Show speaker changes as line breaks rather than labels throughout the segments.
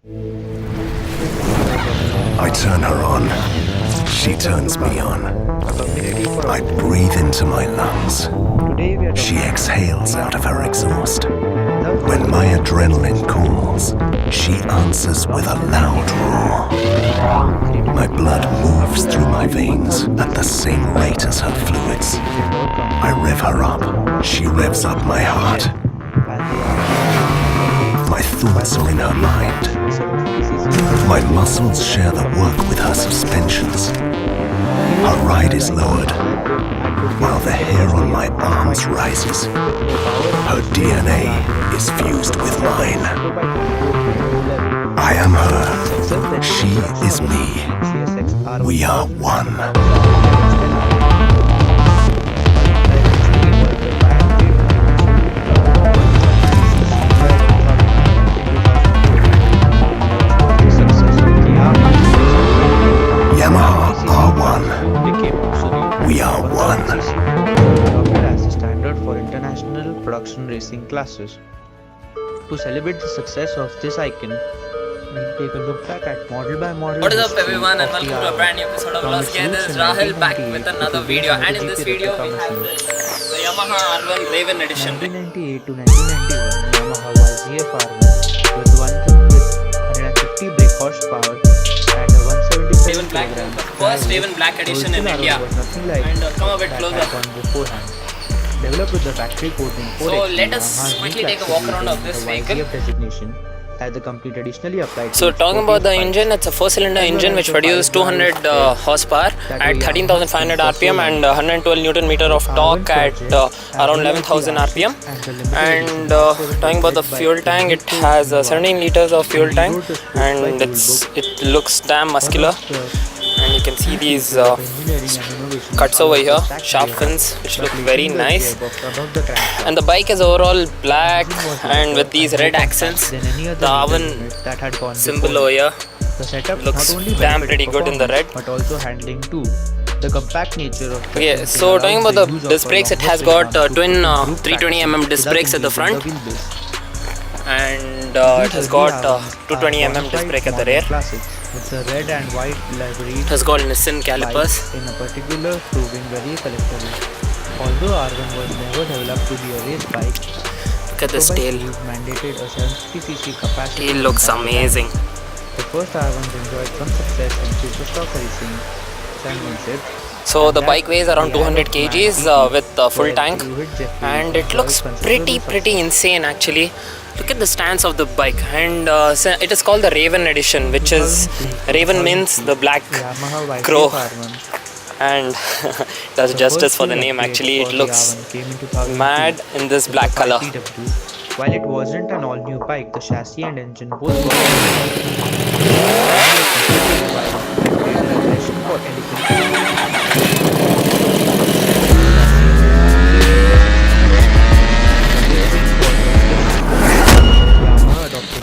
I turn her on. She turns me on. I breathe into my lungs. She exhales out of her exhaust. When my adrenaline calls, she answers with a loud roar. My blood moves through my veins at the same rate as her fluids. I rev her up. She revs up my heart. My thoughts are in her mind. My muscles share the work with her suspensions. Her ride is lowered, while the hair on my arms rises. Her DNA is fused with mine. I am her. She is me. We are one. Yamaha R1. We are one.
Adopted as the standard for international production racing classes. To celebrate the success of this icon, we'll take a look back at model by model.
What is up everyone and welcome to a brand new episode of Lost Gear. This is Rahul back with another video, and in this video we have the Yamaha R1 Raven edition.
1998 to 1991 Yamaha YZF R1 with 150 brake horsepower and a 177
Raven Black, the first Raven Black edition in India. And come a bit closer.
Developed with the factory coating.
So let us quickly take a walk around of this vehicle.
Designation as the company traditionally applied.
So talking about the engine, it's a 4-cylinder engine which produces 200 horsepower at 13,500 rpm and 112 Newton meter of torque at around 11,000 rpm. And talking about the fuel tank, it has 17 liters of fuel tank, and it looks damn muscular. And you can see these cuts over here, sharp fins, which look very nice. And the bike is overall black and with these red accents. The oven symbol over here looks damn pretty good in the red.
But also handling too. The compact nature of
Okay, so talking about the disc brakes, it has got twin 320mm disc brakes at the front, and it has got 220mm disc brake at the rear.
With the red and white livery,
it has got Nissan calipers
in a particular proving very collectible. Although R1 was never developed to be a race bike,
look at this tail.
Mandated a 750cc capacity.
Tail looks amazing.
The first R1s enjoyed some success in superstock racing championships.
So the bike weighs around 200 kgs with full tank, and it looks pretty insane actually. Look at the stance of the bike, and it is called the Raven edition, which is Raven means the black crow, and does justice for the name actually. It looks mad in this black color.
While it wasn't an all-new bike, the chassis and engine both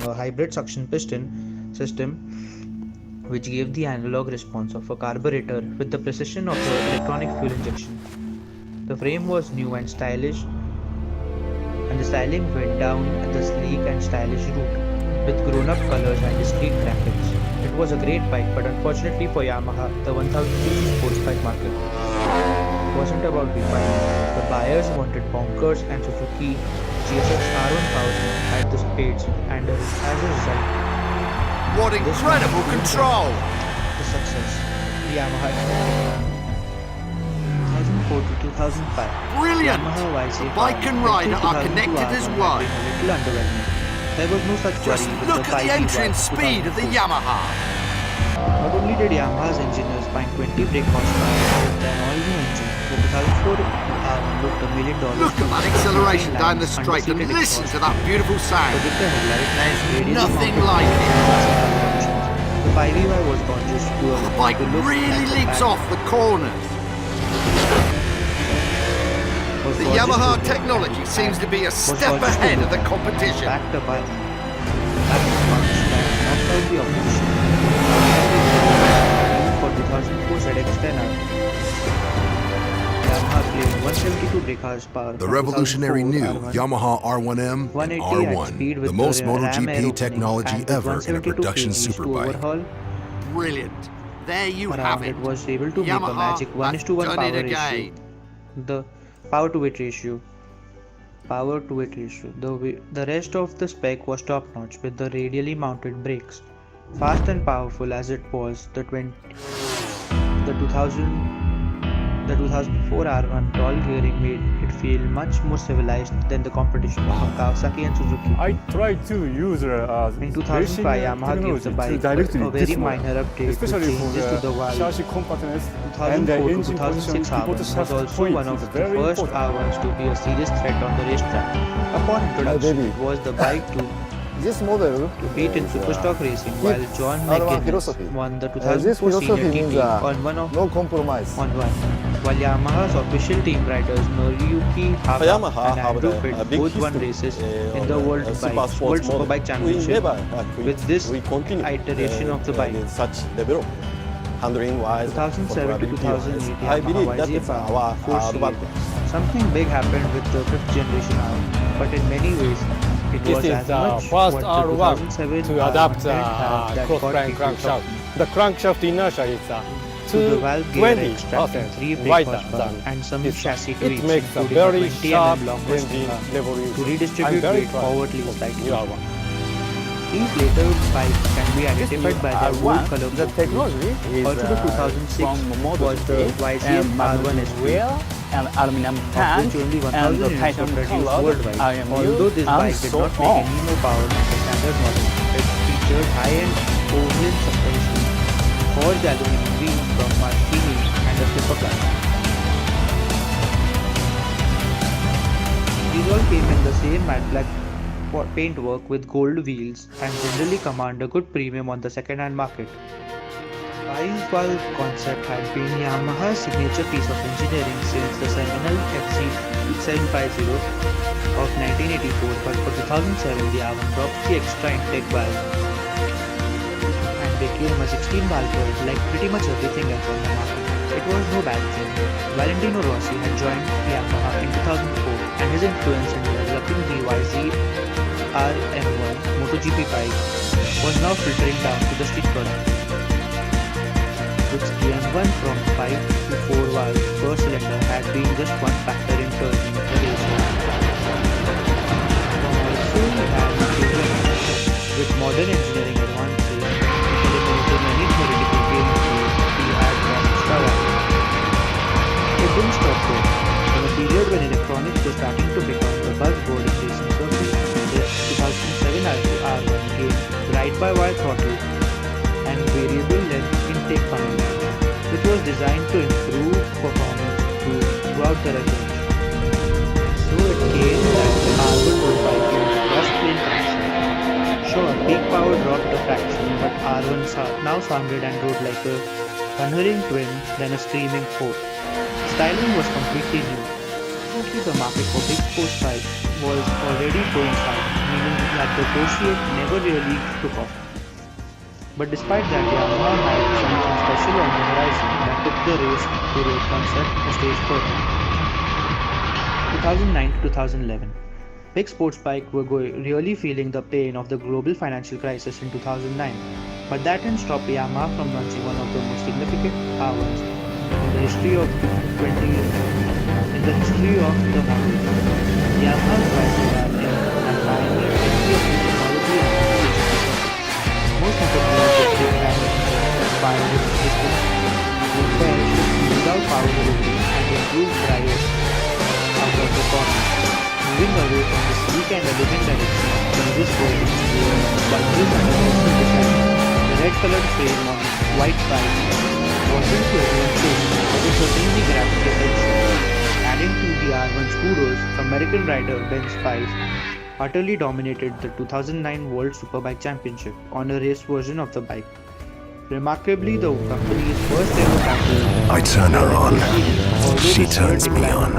were hybrid suction piston system, which gave the analog response of a carburetor with the precision of an electronic fuel injection. The frame was new and stylish, and the styling went down at the sleek and stylish route with grown-up colors and discrete graphics. It was a great bike, but unfortunately for Yamaha, the 1000cc sports bike market wasn't about refinement. The buyers wanted bonkers, and Suzuki GSX R1000 had the spades, and as a result,
what incredible control!
The success. The Yamaha 2004 to 2005.
Brilliant!
Yamaha YZF
Bike and rider are connected as one.
A little underwhelming. There was no such
Just
worry with
look
the
at the entry and speed of the Yamaha.
Not only did Yamaha's engineers find 20 brake horsepower with an all-new engine, the 2004 R1 looked $1 million.
Look at that acceleration down the straight and listen to that beautiful sound. Nothing like it.
The 5EY was conscious to
The bike really leaps off the corners. The Yamaha technology seems to be a step ahead of the competition.
Backed up by the opposition. For 2004 ZX10R, Yamaha played 172 brake horsepower.
The
from
revolutionary
2004
new
R1,
Yamaha R1M and
180 at speed
R1,
with
the most
Ram
MotoGP
aeroplane,
technology
and with
ever in a
172
production
kgs to
superbike.
overhaul
Brilliant. There you have
around
it.
it was able to make a
Yamaha
magic 1:1
has done
power
it
ratio.
again.
The power to weight ratio. Power to weight ratio. The rest of the spec was top notch with the radially mounted brakes. Fast and powerful as it was, the 2004 R1 tall gearing made it feel much more civilized than the competition from Kawasaki and Suzuki.
I tried to use
In 2005, Yamaha gave the bike a very minor update with
especially for
changes to the valve.
chassis compactness and the
2004 to
engine
2006
position.
R1 was also
point
one of
is
the
very
first
important.
R1s to be a serious threat on the racetrack. Upon introduction,
baby.
it was the bike to
This model
beat in Superstock racing, while John
R1
McGuinness
philosophy.
won the
This
2004 Senior
philosophy means
TT on
no compromise.
one. While Yamaha's official team riders Noriyuki Hama
Yamaha
and
have
Andrew
a
Pitt
big
both won
history,
races
on
in the World Superbike Championship.
We never quit.
with this
we continue,
iteration of the bike.
in such level, handling wise,
2007 to 2008
I believe that is
Yamaha
our
YZ
advantage.
Something big happened with the 5th generation R1, but in many ways it
This
was
is
as
the
much
first
what the
R1
2007
to
R1
adapt
did have that
cross
got
crane
people
crankshaft.
talking.
The crankshaft inertia is
To the valve gear
20%
extracting 3 brake
wider
horsepower
than
and some
this.
chassis
It
tweaks,
makes a
including
very
20
sharp
mm long
engine
to
revolution.
redistribute
I'm very
weight
proud
forwardly
of
slightly.
new R1.
These later bikes can be identified by their gold color.
The technology is
Also, the 2006
from
was the
MotoGP
YZ
and
R1
magnetic
SP,
wheel and aluminum
of
tank
which only 1,000
and the
units were
titanium
produced
colored
worldwide.
iron
Although
wheels
this
and
bike did
so
not make
on.
any more power than the standard model, it featured high-end Orion suspension, forged aluminum wheels from Martini, and a slipper clutch. These all came in the same matte black paintwork with gold wheels and generally command a good premium on the second-hand market. Five valve concept had been Yamaha's signature piece of engineering since the seminal FC750 of 1984, but for 2007 the R1 dropped the extra intake valve and became a 16-valve world like pretty much everything else on the market. It was no bad thing. Valentino Rossi had joined Yamaha in 2004 and his influence in developing the YZ RM1 MotoGP bike was now filtering down to the street product. Which the M1 from 5 to 4 valve per cylinder had been just one factor in turning the race. Also had improvement with modern engineering advances, eliminating many theoretical gameplays he had from extra valve. It didn't stop there. In a period when electronics were starting to become the buzzword in racing circuits, the 2007 R1 gained ride-by-wire throttle and variable length intake funnel, which was designed to improve performance throughout the range. So it came that the R1 road bike used cross-plane traction. Sure, peak power dropped a fraction, but R1 now sounded and rode like a thundering twin than a screaming fourth. Styling was completely new. Mostly the market for big sports bikes was already going south, meaning that the Associate never really took off. But despite that, Yamaha had something special on the horizon that took the race to road concept a stage further. 2009 to 2011. Big sports bikes were really feeling the pain of the global financial crisis in 2009, but that didn't stop Yamaha from launching one of the most significant R1s in the history of the model. Yamaha's YZ RM had pioneered entry of new technology and most entrepreneurs would take time inspired with distance, repair without power delivery, and improve drivers out of the corner. Moving away from the sleek and elegant direction of previous versions to a bulbous and elegant design, the red-colored frame on white bike wasn't to everyone's taste, but it certainly grabbed the attention. Adding to the R1's kudos, American rider Ben Spice utterly dominated the 2009 World Superbike Championship on a race version of the bike. Remarkably, the company's first ever battle.
I turn her on. She turns me on.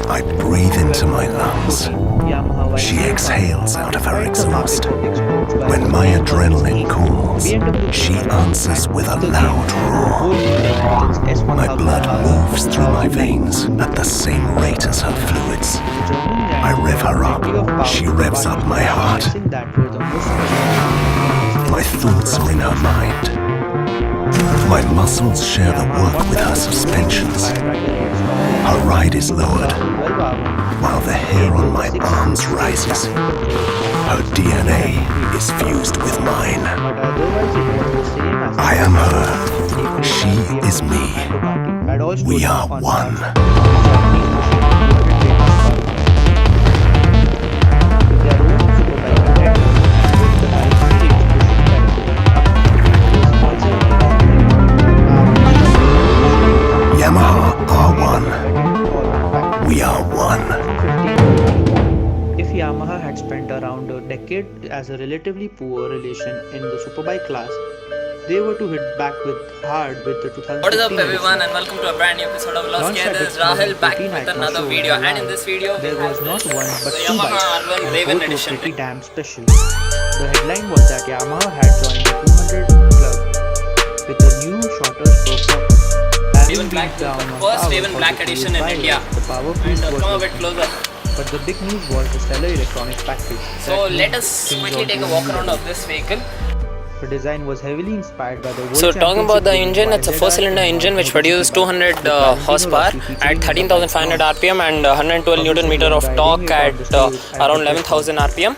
I breathe into my lungs. She exhales out of her exhaust. When my adrenaline cools, calls, she answers with a loud roar. My blood moves through my veins at the same rate as her fluids. I rev her up, she revs up my heart. My thoughts are in her mind. My muscles share the work with her suspensions. Her ride is lowered, while the hair on my arms rises. Her DNA is fused with mine. I am her. She is me. We are one. Yamaha R1. We are one.
If Yamaha had spent around a decade as a relatively poor relation in the superbike class, they were to hit back hard with the 2015.
What is up everyone and welcome to a brand new episode of Lost Gear. This is Rahul back with another video, and in this video
there was not one but
the
two
Yamaha
bikes,
R1
and
Raven
both were
edition.
pretty damn special. The headline was that Yamaha had joined the 200 club with a new shorter stroke motor.
Raven Black, the first Raven Black edition in India.
The power
And
piece was
come a bit closer.
but the big news was the stellar electronics package.
So
that
let
made
us
things
quickly
all
take a
too
walk
easy.
around of this vehicle.
The design was heavily inspired by the World
So talking about the
Championship
engine, it's a 4-cylinder engine which produces 200 horsepower at 13,500 RPM and 112 Newton meter of torque at around 11,000 RPM.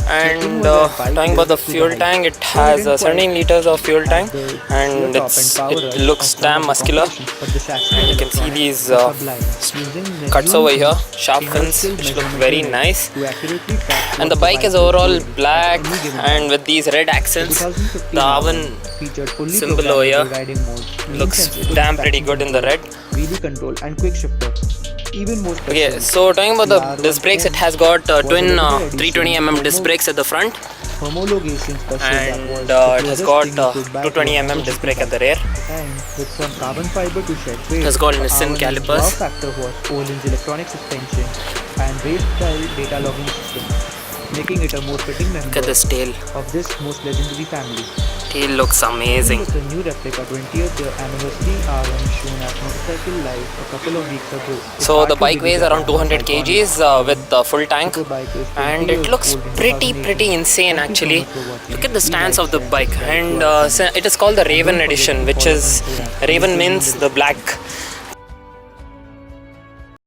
And talking about the fuel tank, it has 17 liters of fuel tank, and it looks damn muscular. And you can see these cuts over here, sharp fins, which look very nice. And the bike is overall black and with these red accents. The R1 symbol over here looks damn pretty good in the red.
wheelie control and quick shifter. Even more special,
Okay, so talking about the disc brakes, it has got twin 320mm disc brakes at the front,
homologation special that
and
was
it has got 220mm disc brake at the rear.
with some carbon fiber to shed weight.
It has got
The
Nissan
R1's
calipers.
wow factor was Olin's electronic suspension and race-style data logging system, making it a more fitting member
Look at this tail.
of this most legendary family.
Tail looks amazing.
With the new replica 20th anniversary R1 shown at Motorcycle Live a couple of weeks ago. It's
So
hard
the
to
bike weighs
believe
around 200
that
kgs with the full tank,
Superbike is 20
and
years
it looks
old in
pretty
2018.
insane
Thank you so
actually.
much for watching.
Look at the
Please
stance
like,
of the
share,
bike,
subscribe
and
to our channel.
it is called the Raven
Don't forget
edition,
to
which
follow
is
us on Instagram.
Raven
Please
means
do
the black